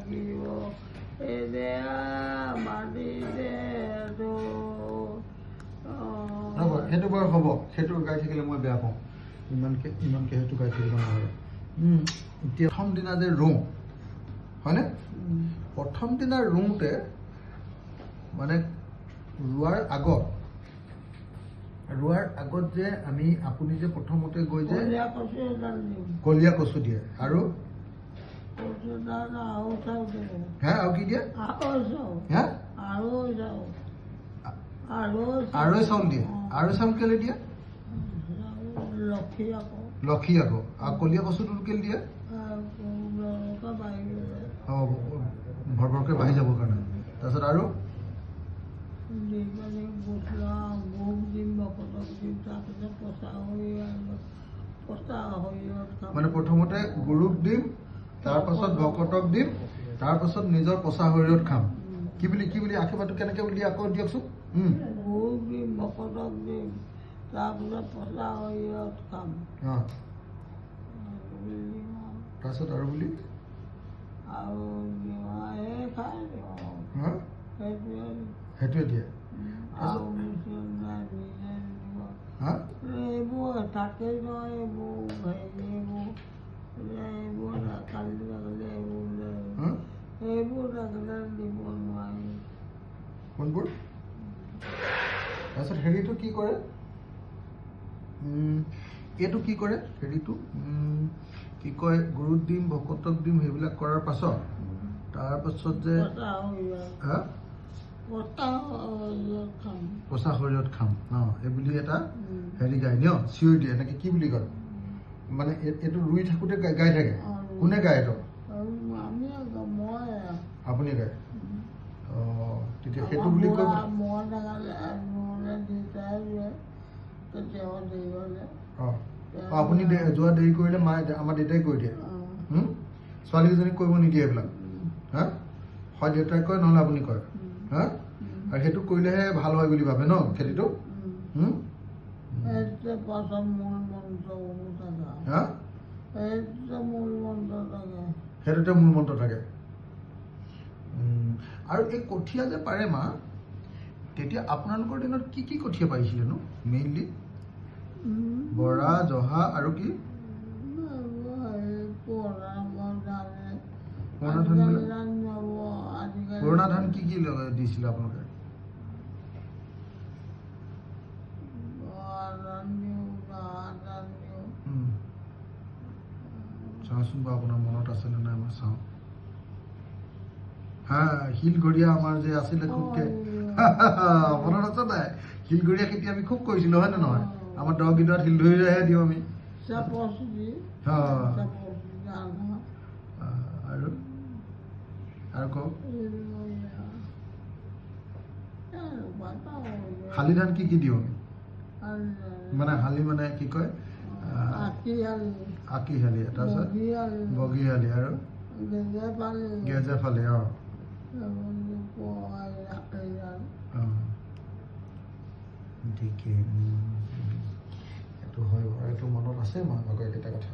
লাগিব এদেয়া মাটি দে ৰ'ব সেইটো বাৰু হ'ব সেইটো গাই থাকিলে মই বেয়া পাওঁ ইমানকে সেইটো গাই থাকিব নোৱাৰে এতিয়া প্ৰথম দিনা যে ৰুওঁ হয়নে প্ৰথম দিনা ৰুওঁতে মানে ৰোৱাৰ আগত যে আমি আপুনি যে প্ৰথমতে গৈ যে কলীয়া কচু দিয়ে আৰু হ্যাঁ আৰু কি দিয়ে হ্যাঁ আৰৈ চাউল দিয়ে আৰৈ চাউল কেলে দিয়ে লক্ষী আকৌ আৰু কলীয়া কচুটো কেলে দিয়ে ভৰভৰকৈ বাঢ়ি যাবৰ কাৰণে তাৰপিছত আৰু মানে প্ৰথমতে গৰুক দিম তাৰপাছত ভকতক দিম তাৰপাছত নিজৰ পচা শৰীৰত খাম কি বুলি আশীৰ্বাদটো কেনেকৈ বুলি আকৌ দিয়কচোন গৰুক দিম ভকতক দিম তাৰপিছত পচা শৰীৰত খাম তাৰপিছত আৰু বুলি আৰু সেইটোৱে দিয়ে এইবোৰ থাকে নহয় এইবোৰ থাকিলে দিব নোৱাৰি কোনবোৰ তাৰপিছত হেৰিটো কি কৰে এইটো কি কৰে হেৰিটো কি কয় গৰুক দিম ভকতক দিম সেইবিলাক কৰাৰ পাছত তাৰপাছত যে পচা শৰীৰত খাম এইবুলি এটা হেৰি গায় ন চিঞৰি দিয়ে এনেকৈ কি বুলি কয় মানে এইটো ৰুই থাকোঁতে গাই থাকে কোনে গায় এইটো আপুনি গায় তেতিয়া সেইটো বুলি কৈ আপুনি যোৱা দেৰি কৰিলে মায়ে আমাৰ দেউতাই কৈ দিয়ে ছোৱালীকেইজনীক কৰিব নিদিয়ে এইবিলাক হা হয় দেউতাই কয় নহ'লে আপুনি কয় হা আৰু সেইটো কৰিলেহে ভাল হয় বুলি ভাবে ন খেতিটো সেইটোতে মূল মন্ত্ৰ থাকে আৰু এই কঠীয়া যে পাৰে মা তেতিয়া আপোনালোকৰ দিনত কি কি কঠীয়া পাৰিছিলেনো মেইনলি বৰা জহা আৰু কি পুৰণা ধান কি দিছিলে আপোনালোকে চাওঁচোন বাৰু আপোনাৰ মনত আছেনে নাই মই চাওঁ হা শিলঘৰীয়া আমাৰ যে আছিলে খুবকে মনত আছে নাই শিলঘৰীয়া খেতি আমি খুব কৰিছিলো হয় নে নহয় আমাৰ 10 বিঘাত শিলঘৰীয়াহে দিওঁ আমি আৰু কওক শালি ধান কি দিওঁ আমি মানে শালি মানে কি কয় আকিশালি তাৰপিছত বগীশালি আৰু গেজেফালি ঠিকেই এইটো হয় বাৰু এইটো মনত আছে মই আগৰ এটা কথা